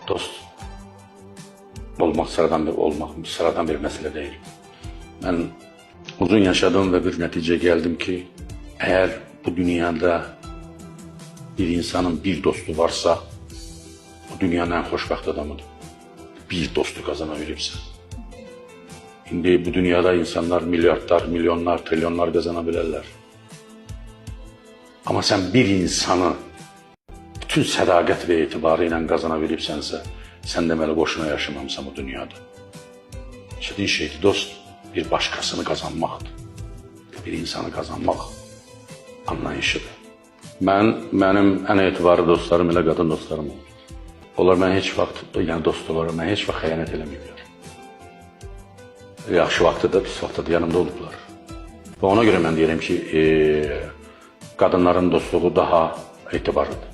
Dost olmaq sıradan bir məsələ deyil. Mən uzun yaşadım və bir nəticə gəldim ki, əgər bu dünyada bir insanın bir dostu varsa, bu dünyanın ən xoşbəxt adamıdır. Bir dostu qazana bilibsə. İndi bu dünyada insanlar milyardlar, milyonlar, trilyonlar qazana bilərlər. Amma sən bir insanı bütün sədaqət və etibarı ilə qazana bilibsənsə, sən deməli boşuna yaşamamısan bu dünyada. Çetin şeydir dost, bir başqasını qazanmaqdır. Bir insanı qazanmaq anlayışıdır. Mənim ən etibarlı dostlarım elə qadın dostlarım oldu. Onlar mən heç vaxt, yəni dost olarım, mən heç vaxt xəyanət eləməyiblər. Yaxşı vaxtda da, pis vaxtda da yanımda olublar. Və ona görə mən deyirəm ki, qadınların dostluğu daha etibarlıdır.